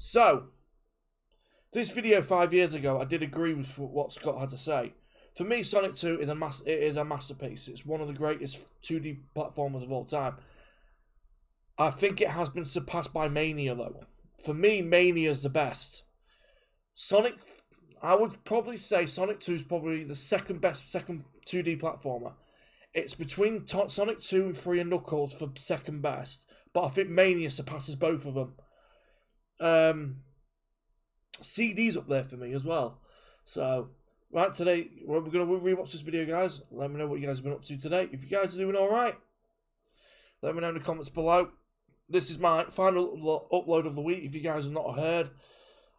So, this video 5 years ago, I did agree with what Scott had to say. For me, Sonic 2 is a masterpiece. It's one of the greatest 2D platformers of all time. I think it has been surpassed by Mania, though. For me, Mania is the best. I would probably say Sonic 2 is probably the second 2D platformer. It's between Sonic 2 and 3 and Knuckles for second best, but I think Mania surpasses both of them. CD's up there for me as well. So, right, today, we're going to rewatch this video, guys. Let me know what you guys have been up to today. If you guys are doing alright, let me know in the comments below. This is my final upload of the week, if you guys have not heard.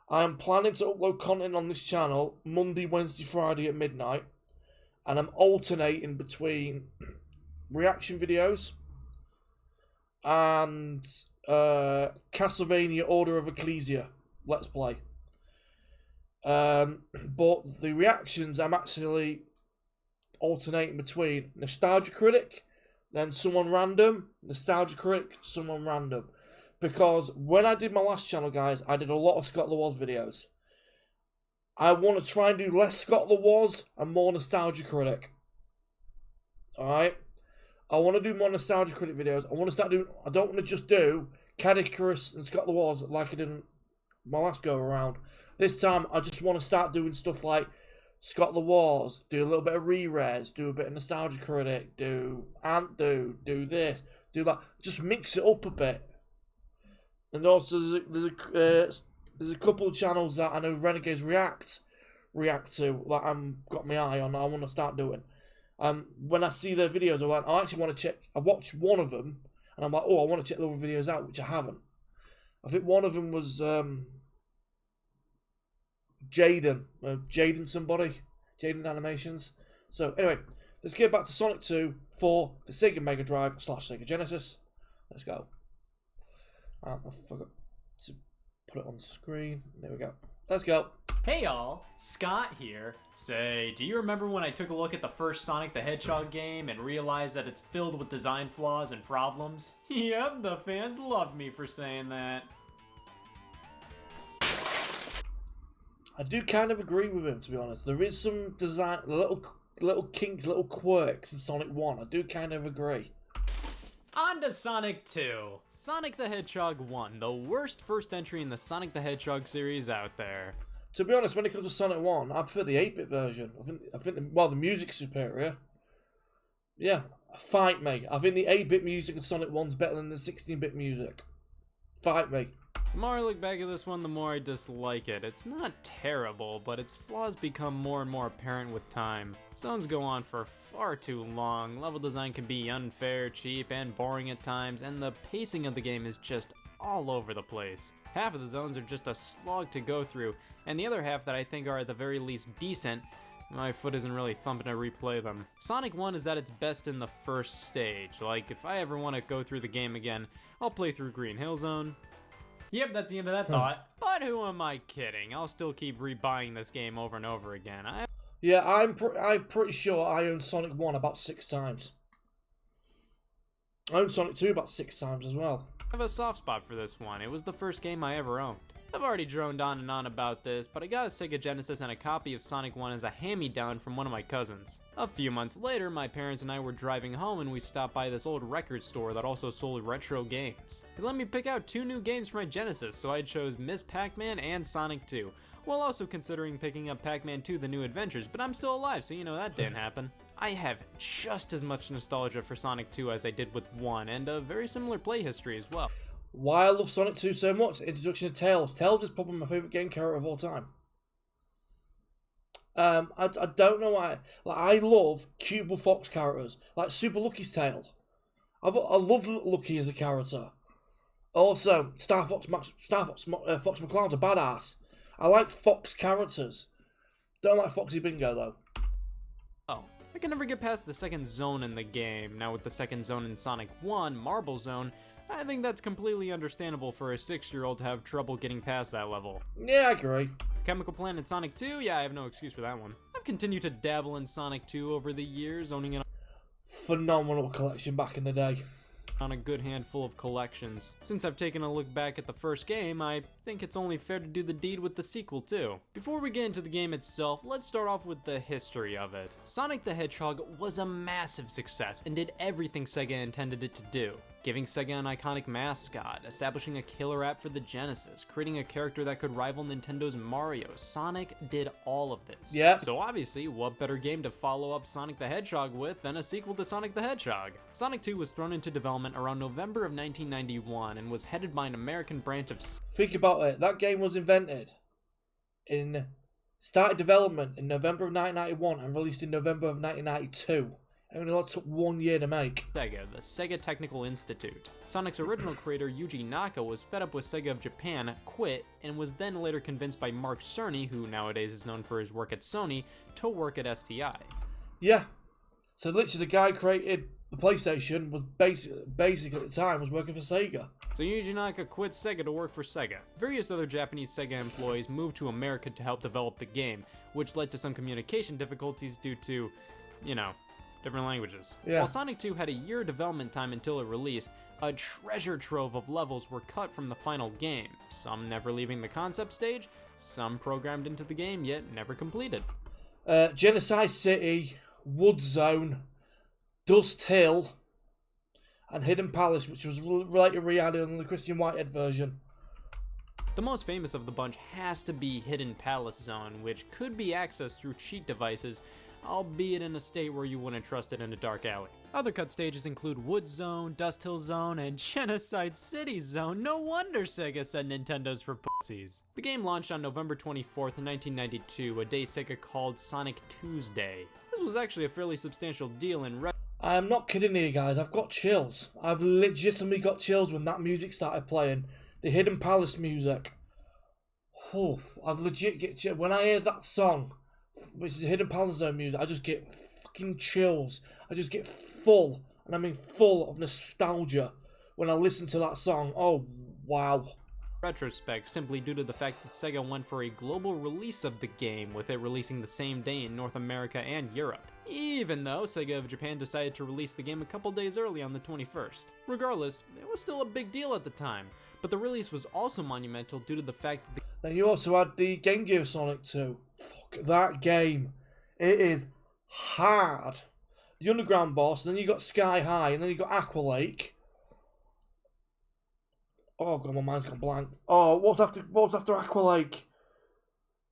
I am planning to upload content on this channel Monday, Wednesday, Friday at midnight. And I'm alternating between reaction videos and Castlevania Order of Ecclesia Let's Play. But the reactions, I'm actually alternating between Nostalgia Critic, then someone random, Nostalgia Critic, someone random. Because when I did my last channel, guys, I did a lot of Scott the Woz videos. I want to try and do less Scott the Woz and more Nostalgia Critic. Alright? I want to do more Nostalgia Critic videos. I don't want to just do Caddicarus and Scott the Woz like I did in my last go around. This time, I just want to start doing stuff like Scott the Woz, do a little bit of re-res, do a bit of Nostalgia Critic, do this, do that. Just mix it up a bit. And also, there's a couple of channels that I know Renegades react to that I'm got my eye on. I want to start doing. When I see their videos, I actually want to check. I watched one of them, and I'm like, oh, I want to check the other videos out, which I haven't. I think one of them was Jaden Animations. So anyway, let's get back to Sonic 2 for the Sega Mega Drive / Sega Genesis. Let's go. I forgot to put it on the screen. There we go. Let's go. Hey y'all, Scott here. Say, do you remember when I took a look at the first Sonic the Hedgehog game and realized that it's filled with design flaws and problems? Yep, the fans loved me for saying that. I do kind of agree with him, to be honest. There is some design, little kinks, little quirks in Sonic 1. I do kind of agree. On to Sonic 2. Sonic the Hedgehog 1, the worst first entry in the Sonic the Hedgehog series out there. To be honest, when it comes to Sonic 1, I prefer the 8-bit version. I think the music's superior. Yeah, fight me. I think the 8-bit music in Sonic 1's better than the 16-bit music. Fight me. The more I look back at this one, the more I dislike it. It's not terrible, but its flaws become more and more apparent with time. Zones go on for far too long, level design can be unfair, cheap, and boring at times, and the pacing of the game is just all over the place. Half of the zones are just a slog to go through, and the other half that I think are at the very least decent, my foot isn't really thumping to replay them. Sonic 1 is at its best in the first stage. Like, if I ever want to go through the game again, I'll play through Green Hill Zone. Yep, that's the end of that thought. But who am I kidding? I'll still keep rebuying this game over and over again. Yeah, I'm pretty sure I owned Sonic 1 about 6 times. I owned Sonic 2 about 6 times as well. I have a soft spot for this one. It was the first game I ever owned. I've already droned on and on about this, but I got a Sega Genesis and a copy of Sonic 1 as a hand-me-down from one of my cousins. A few months later, my parents and I were driving home and we stopped by this old record store that also sold retro games. They let me pick out 2 new games for my Genesis, so I chose Ms. Pac-Man and Sonic 2, while also considering picking up Pac-Man 2 The New Adventures, but I'm still alive, so you know that didn't happen. I have just as much nostalgia for Sonic 2 as I did with 1, and a very similar play history as well. Why I love Sonic 2 so much, introduction of Tails. Tails is probably my favourite game character of all time. I don't know why. Like, I love cute Fox characters, like Super Lucky's tail. I love Lucky as a character. Also, Fox McCloud's a badass. I like Fox characters. Don't like Foxy Bingo though. Oh, I can never get past the second zone in the game. Now with the second zone in Sonic 1, Marble Zone, I think that's completely understandable for a 6-year-old to have trouble getting past that level. Yeah, I agree. Chemical Plant in Sonic 2? Yeah, I have no excuse for that one. I've continued to dabble in Sonic 2 over the years, owning an phenomenal collection back in the day. on a good handful of collections. Since I've taken a look back at the first game, I think it's only fair to do the deed with the sequel too. Before we get into the game itself, let's start off with the history of it. Sonic the Hedgehog was a massive success and did everything Sega intended it to do. Giving Sega an iconic mascot, establishing a killer app for the Genesis, creating a character that could rival Nintendo's Mario. Sonic did all of this. Yeah. So obviously, what better game to follow up Sonic the Hedgehog with than a sequel to Sonic the Hedgehog? Sonic 2 was thrown into development around November of 1991 and was headed by an American branch of... Think about it. That game was started development in November of 1991 and released in November of 1992. It only took 1 year to make. Sega, the Sega Technical Institute. Sonic's original creator, Yuji Naka, was fed up with Sega of Japan, quit, and was then later convinced by Mark Cerny, who nowadays is known for his work at Sony, to work at STI. Yeah. So literally the guy created the PlayStation was basic at the time was working for Sega. So Yuji Naka quit Sega to work for Sega. Various other Japanese Sega employees moved to America to help develop the game, which led to some communication difficulties due to, different languages. Yeah. While Sonic 2 had a year development time until it released, a treasure trove of levels were cut from the final game, some never leaving the concept stage, some programmed into the game yet never completed. Genocide City, Wood Zone, Dust Hill, and Hidden Palace, which was later re-added on the Christian Whitehead version. The most famous of the bunch has to be Hidden Palace Zone, which could be accessed through cheat devices, albeit in a state where you wouldn't trust it in a dark alley. Other cut stages include Wood Zone, Dust Hill Zone, and Genocide City Zone. No wonder Sega said Nintendo's for pussies. The game launched on November 24th, 1992, a day Sega called Sonic Tuesday. This was actually a fairly substantial deal in I am not kidding you guys, I've got chills. I've legitimately got chills when that music started playing. The Hidden Palace music. Oh, I've legit get chills. When I hear that song, which is Hidden Palace Zone music, I just get fucking chills. I just get full, and I mean full of nostalgia when I listen to that song. Oh, wow. Retrospect, simply due to the fact that Sega went for a global release of the game, with it releasing the same day in North America and Europe. Even though Sega of Japan decided to release the game a couple days early on the 21st. Regardless, it was still a big deal at the time, but the release was also monumental due to the fact that Then you also had the Game Gear Sonic 2. Fuck that game. It is hard. The Underground Boss, and then you got Sky High, and then you got Aqua Lake. Oh god, my mind's gone blank. Oh, what's after Aqua Lake?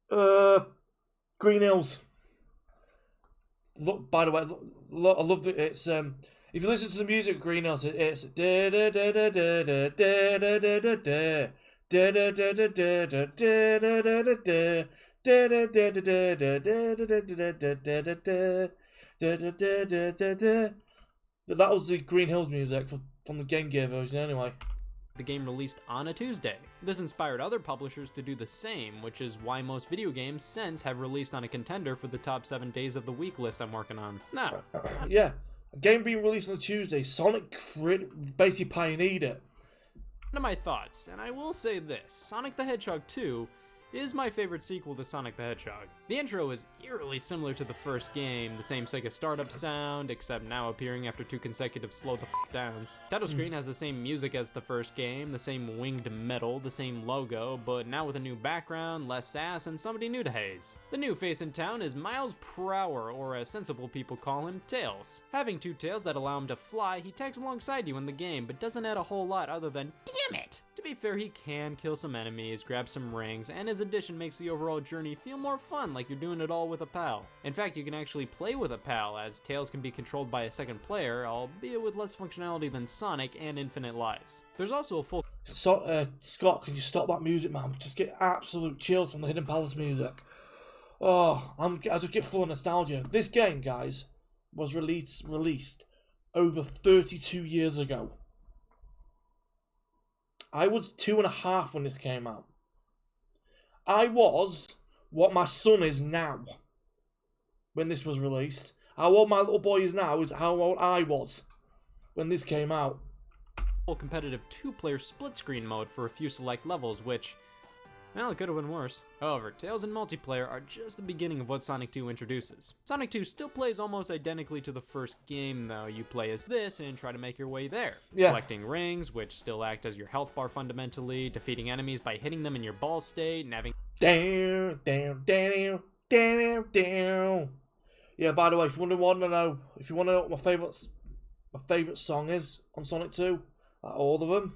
Green Hills. Look, by the way, look, I love it. It's if you listen to the music of Green Hills, it's da da da da da da da da da da. That was the Green Hills music from the Game Gear version anyway. The game released on a Tuesday. This inspired other publishers to do the same, which is why most video games since have released on a contender for the top 7 days of the week list I'm working on. Now, yeah, a game being released on a Tuesday, Sonic basically pioneered it. One of my thoughts, and I will say this, Sonic the Hedgehog 2 is my favorite sequel to Sonic the Hedgehog. The intro is eerily similar to the first game, the same Sega startup sound, except now appearing after 2 consecutive slow the f downs. Title screen has the same music as the first game, the same winged metal, the same logo, but now with a new background, less sass, and somebody new to haze. The new face in town is Miles Prower, or as sensible people call him, Tails. Having 2 tails that allow him to fly, he tags alongside you in the game, but doesn't add a whole lot other than, damn it! To be fair, he can kill some enemies, grab some rings, and his addition makes the overall journey feel more fun, like you're doing it all with a pal. In fact, you can actually play with a pal, as Tails can be controlled by a second player, albeit with less functionality than Sonic and infinite lives. There's also a full... Scott, can you stop that music, man? Just get absolute chills from the Hidden Palace music. Oh, I just get full of nostalgia. This game, guys, was released over 32 years ago. I was 2.5 when this came out. I was what my son is now when this was released. How old my little boy is now is how old I was when this came out. Competitive 2-player split screen mode for a few select levels, which Well, it could have been worse. However, Tails and multiplayer are just the beginning of what Sonic 2 introduces. Sonic 2 still plays almost identically to the first game though. You play as this and try to make your way there. Yeah. Collecting rings, which still act as your health bar fundamentally, defeating enemies by hitting them in your ball state, and having Down. Yeah, by the way, if you want to know what my favourite song is on Sonic 2, like all of them,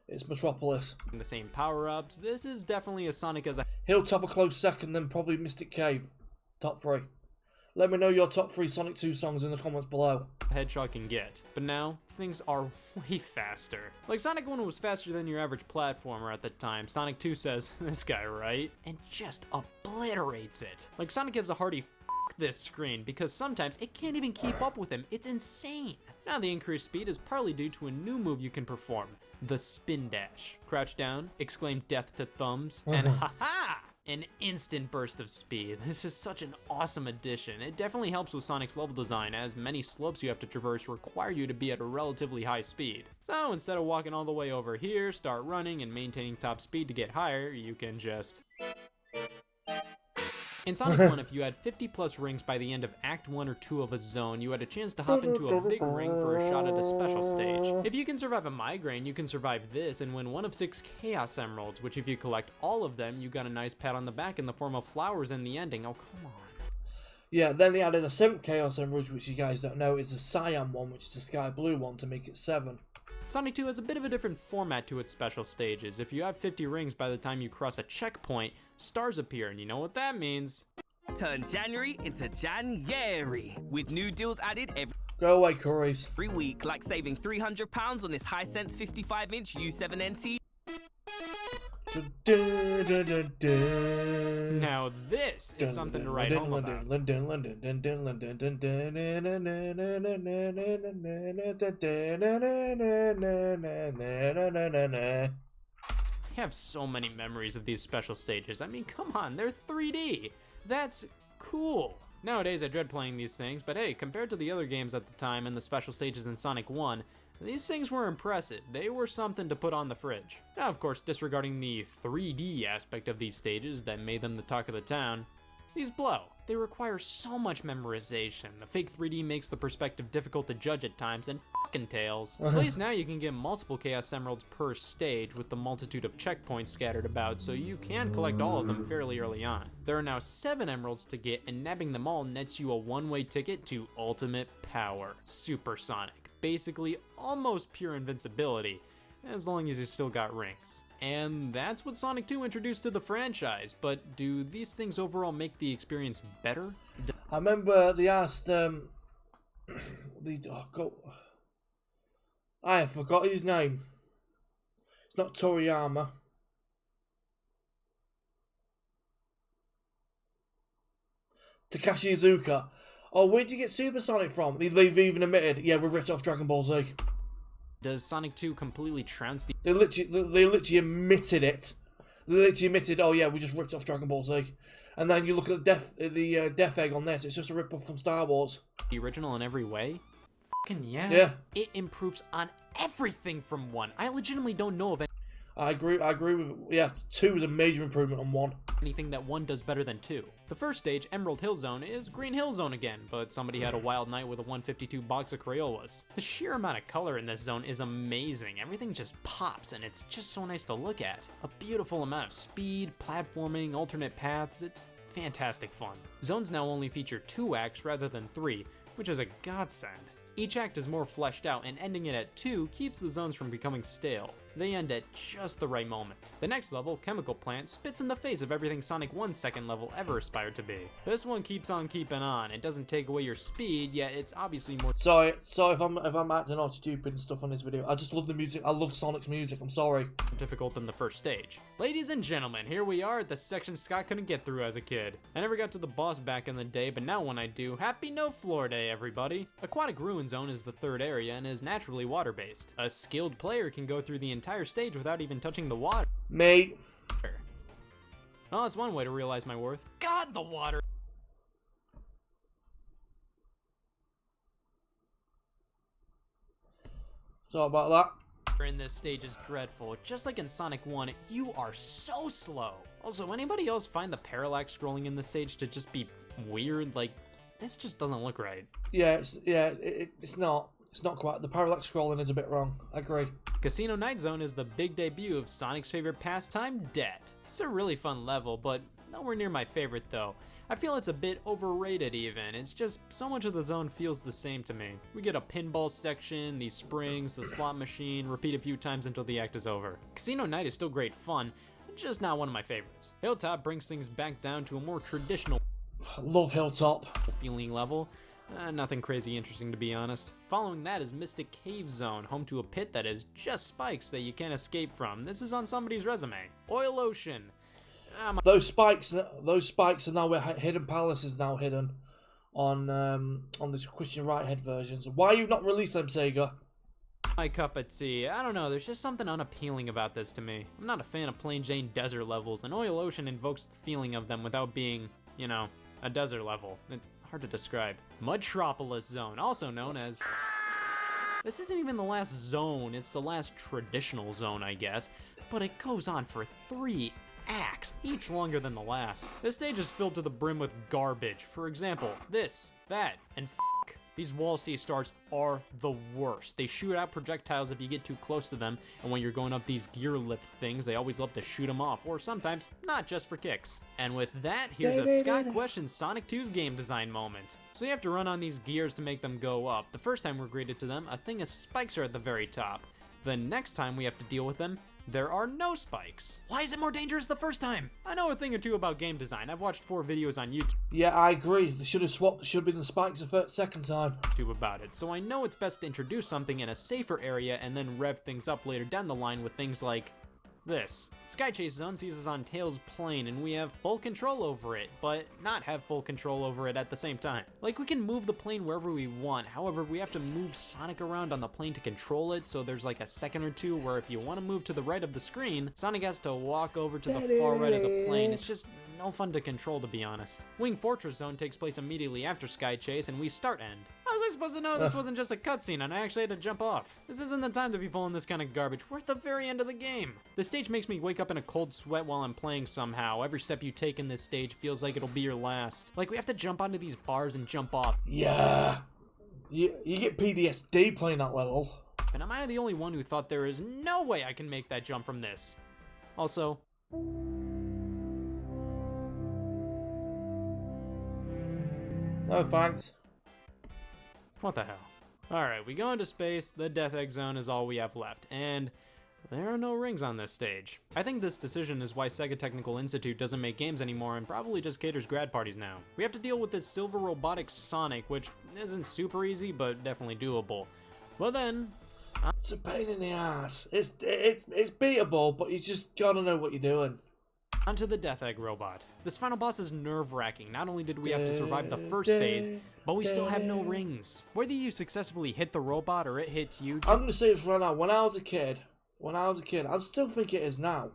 it's Metropolis. the same power-ups, this is definitely a Sonic as a Hilltop a close second, then probably Mystic Cave. Top 3. Let me know your top 3 Sonic 2 songs in the comments below. Hedgehog can get. But now, things are way faster. Like, Sonic 1 was faster than your average platformer at the time. Sonic 2 says, this guy right? And just obliterates it. Like, Sonic gives a hearty f*** this screen because sometimes it can't even keep up with him. It's insane. Now the increased speed is partly due to a new move you can perform, the spin dash. Crouch down, exclaim death to thumbs, and haha! An instant burst of speed. This is such an awesome addition. It definitely helps with Sonic's level design, as many slopes you have to traverse require you to be at a relatively high speed. So instead of walking all the way over here, start running and maintaining top speed to get higher, you can just... In Sonic 1, if you had 50 plus rings by the end of Act 1 or 2 of a zone, you had a chance to hop into a big ring for a shot at a special stage. If you can survive a migraine, you can survive this and win one of 6 Chaos Emeralds, which if you collect all of them, you got a nice pat on the back in the form of flowers in the ending. Oh, come on. Yeah, then they added a 7th Chaos Emerald, which you guys don't know is a cyan one, which is a sky blue one, to make it 7. Sonic 2 has a bit of a different format to its special stages. If you have 50 rings by the time you cross a checkpoint, stars appear, and you know what that means. Turn January into January, with new deals added Go away, Curries. every week, like saving £300 on this Hisense 55-inch U7NT. Now this is something to write home about. I have so many memories of these special stages. I mean, come on, they're 3D. That's cool. Nowadays, I dread playing these things, but hey, compared to the other games at the time and the special stages in Sonic 1, these things were impressive. They were something to put on the fridge. Now, of course, disregarding the 3D aspect of these stages that made them the talk of the town, these blow. They require so much memorization. The fake 3D makes the perspective difficult to judge at times, and fucking Tails. At least now you can get multiple Chaos Emeralds per stage with the multitude of checkpoints scattered about, so you can collect all of them fairly early on. There are now 7 emeralds to get, and nabbing them all nets you a one-way ticket to ultimate power. Supersonic. Basically, almost pure invincibility, as long as you still got rings. And that's what Sonic 2 introduced to the franchise, but do these things overall make the experience better? I remember they asked, I forgot his name. It's not Toriyama. Takashi Iizuka. Oh, where'd you get Supersonic from? They've even admitted, yeah, we ripped off Dragon Ball Z. Does Sonic 2 completely trounce the... They literally admitted it. They literally admitted, oh yeah, we just ripped off Dragon Ball Z. And then you look at the Death Egg on this, it's just a rip-off from Star Wars. The original in every way? Fucking yeah. Yeah. It improves on everything from 1. I legitimately don't know of I agree with, yeah, 2 is a major improvement on 1. anything that 1 does better than 2. The first stage, Emerald Hill Zone, is Green Hill Zone again, but somebody had a wild night with a 152 box of Crayolas. The sheer amount of color in this zone is amazing. Everything just pops, and it's just so nice to look at. A beautiful amount of speed, platforming, alternate paths. It's fantastic fun. Zones now only feature 2 acts rather than 3, which is a godsend. Each act is more fleshed out, and ending it at 2 keeps the zones from becoming stale. They end at just the right moment. The next level, Chemical Plant, spits in the face of everything Sonic 1's second level ever aspired to be. This one keeps on keeping on. It doesn't take away your speed, yet it's obviously more... Sorry if I'm acting all stupid and stuff on this video. I just love the music. I love Sonic's music. I'm sorry. difficult than the first stage. Ladies and gentlemen, here we are at the section Scott couldn't get through as a kid. I never got to the boss back in the day, but now when I do, happy no floor day, everybody. Aquatic Ruin Zone is the third area and is naturally water-based. A skilled player can go through the entire stage without even touching the water. Mate. Well, that's one way to realize my worth. God, the water! Sorry about that. in this stage is dreadful. Just like in Sonic 1, you are so slow. Also, anybody else find the parallax scrolling in this stage to just be weird? Like, this just doesn't look right. Yeah, it's not. It's not quite. The parallax scrolling is a bit wrong. I agree. Casino Night Zone is the big debut of Sonic's favorite pastime, Debt. It's a really fun level, but nowhere near my favorite though. I feel it's a bit overrated even. It's just so much of the zone feels the same to me. We get a pinball section, these springs, the slot machine, repeat a few times until the act is over. Casino Night is still great fun, just not one of my favorites. Hilltop brings things back down to a more traditional Love Hilltop. feeling level. Nothing crazy interesting to be honest. Following that is Mystic Cave Zone, home to a pit that is just spikes that you can't escape from. This is on somebody's resume. Oil Ocean. Those spikes are now where Hidden Palace is now hidden on this Christian Right-head versions. Why you not released them, Sega? My cup of tea. I don't know, there's just something unappealing about this to me. I'm not a fan of plain Jane desert levels, and Oil Ocean invokes the feeling of them without being, you know, a desert level. It's hard to describe. Mudtropolis Zone, also known as... This isn't even the last zone, it's the last traditional zone, I guess, but it goes on for 3 acts, each longer than the last. This stage is filled to the brim with garbage. For example, this, that, and f***. These wall C stars are the worst. They shoot out projectiles if you get too close to them, and when you're going up these gear lift things, they always love to shoot them off, or sometimes not just for kicks. And with that, here's a Scott questions Sonic 2's game design moment. So you have to run on these gears to make them go up. The first time we're greeted to them, a thing of spikes are at the very top. The next time we have to deal with them, there are no spikes. Why is it more dangerous the first time? I know a thing or two about game design. I've watched 4 videos on YouTube Yeah, I agree. They should have swapped. Should have been the spikes the second time. about it, so I know it's best to introduce something in a safer area and then rev things up later down the line with things like this. Sky Chase Zone sees us on Tails' plane and we have full control over it, but not have full control over it at the same time. Like, we can move the plane wherever we want, however we have to move Sonic around on the plane to control it, so there's like a second or two where if you want to move to the right of the screen, Sonic has to walk over to the far right of the plane. It's just no fun to control, to be honest. Wing Fortress Zone takes place immediately after Sky Chase and we start end. How was I supposed to know this wasn't just a cutscene and I actually had to jump off? This isn't the time to be pulling this kind of garbage. We're at the very end of the game. This stage makes me wake up in a cold sweat while I'm playing somehow. Every step you take in this stage feels like it'll be your last. Like, we have to jump onto these bars and jump off. Yeah. You get PTSD playing that level. And am I the only one who thought there is no way I can make that jump from this? Also... No thanks. What the hell? Alright, we go into space, the Death Egg Zone is all we have left, and there are no rings on this stage. I think this decision is why Sega Technical Institute doesn't make games anymore and probably just caters grad parties now. We have to deal with this silver robotic Sonic, which isn't super easy, but definitely doable. Well then... It's a pain in the ass. It's beatable, but you just gotta know what you're doing. Onto the Death Egg robot. This final boss is nerve-wracking. Not only did we have to survive the first phase, but we still have no rings. Whether you successfully hit the robot or it hits you... I'm gonna say this right now. When I was a kid, I still think it is now.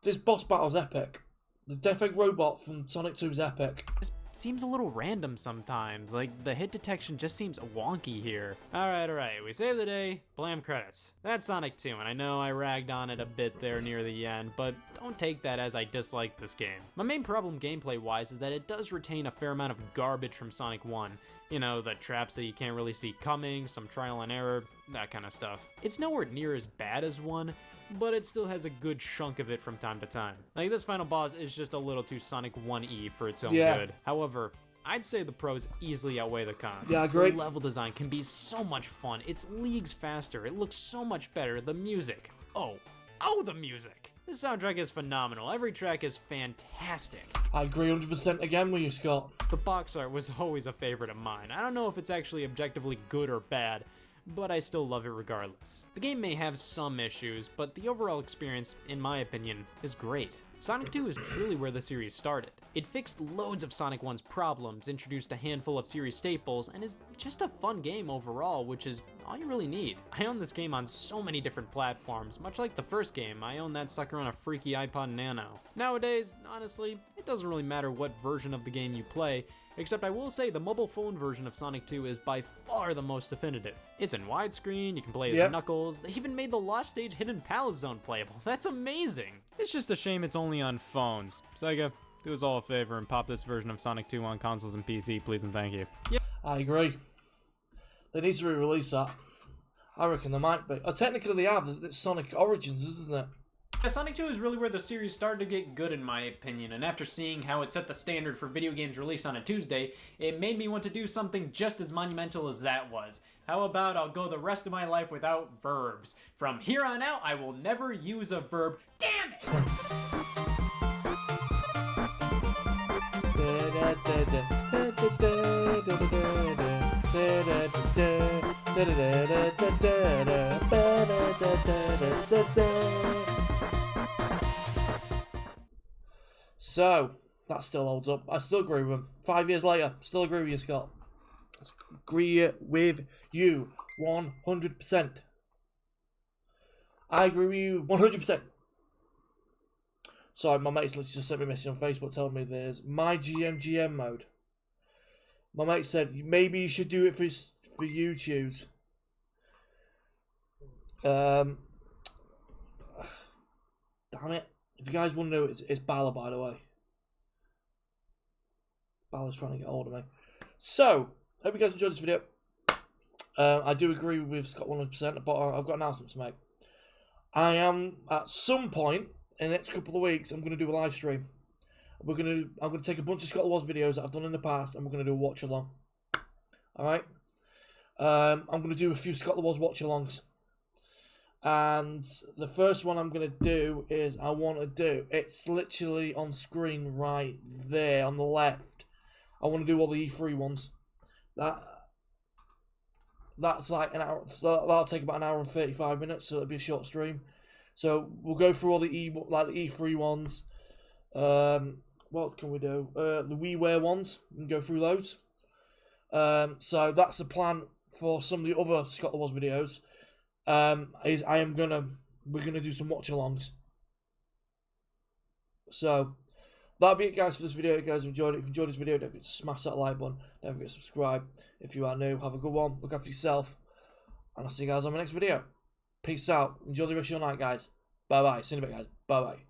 This boss battle's epic. The Death Egg robot from Sonic 2 is epic. Just seems a little random sometimes. Like, the hit detection just seems wonky here. Alright, we save the day, blam credits. That's Sonic 2, and I know I ragged on it a bit there near the end, but don't take that as I dislike this game. My main problem gameplay-wise is that it does retain a fair amount of garbage from Sonic 1. You know, the traps that you can't really see coming, some trial and error, that kind of stuff. It's nowhere near as bad as 1, but it still has a good chunk of it from time to time. Like, this final boss is just a little too Sonic 1E for its own good. However, I'd say the pros easily outweigh the cons. Yeah, I agree. The level design can be so much fun. It's leagues faster. It looks so much better. The music. Oh, the music. This soundtrack is phenomenal. Every track is fantastic. I agree 100% again with you, Scott. The box art was always a favorite of mine. I don't know if it's actually objectively good or bad, but I still love it regardless. The game may have some issues, but the overall experience, in my opinion, is great. Sonic 2 is truly where the series started. It fixed loads of Sonic 1's problems, introduced a handful of series staples, and is just a fun game overall, which is all you really need. I own this game on so many different platforms. Much like the first game, I own that sucker on a freaky iPod Nano. Nowadays, honestly, it doesn't really matter what version of the game you play, except I will say the mobile phone version of Sonic 2 is by far the most definitive. It's in widescreen, you can play as Knuckles, they even made the Lost Stage Hidden Palace Zone playable. That's amazing! It's just a shame it's only on phones. Sega, do us all a favor and pop this version of Sonic 2 on consoles and PC, please and thank you. I agree. They need to re-release that. I reckon they might be. Oh, technically they have. It's Sonic Origins, isn't it? Yeah, Sonic 2 is really where the series started to get good in my opinion, and after seeing how it set the standard for video games released on a Tuesday, it made me want to do something just as monumental as that was. How about I'll go the rest of my life without verbs? From here on out, I will never use a verb. Damn it! So, that still holds up. I still agree with him. 5 years later, still agree with you, Scott. Agree with you 100%. I agree with you 100%. Sorry, my mate's literally just sent me a message on Facebook telling me there's my GM mode. My mate said, maybe you should do it for YouTube. Damn it. If you guys want to know, it's Bala, by the way. Bala's trying to get hold of me. So, hope you guys enjoyed this video. I do agree with Scott 100%, but I've got an announcement to make. I am, at some point, in the next couple of weeks, I'm going to do a live stream. I'm going to take a bunch of Scott Wars videos that I've done in the past, and we're going to do a watch along. Alright? I'm going to do a few Scott Wars watch alongs. And the first one I'm going to do is it's literally on screen right there on the left. I want to do all the E3 ones. That's like an hour, so that'll take about an hour and 35 minutes, so it'll be a short stream. So we'll go through all the E3 ones. What else can we do? The WiiWare ones, we can go through those. So that's the plan for some of the other Scott Wars videos. We're gonna do some watch-alongs. So that'll be it, guys, for this video. If you guys enjoyed it, if you enjoyed this video, don't forget to smash that like button. Don't forget to subscribe. If you are new, have a good one. Look after yourself, and I'll see you guys on my next video. Peace out. Enjoy the rest of your night, guys. Bye bye. See you in a bit, guys. Bye bye.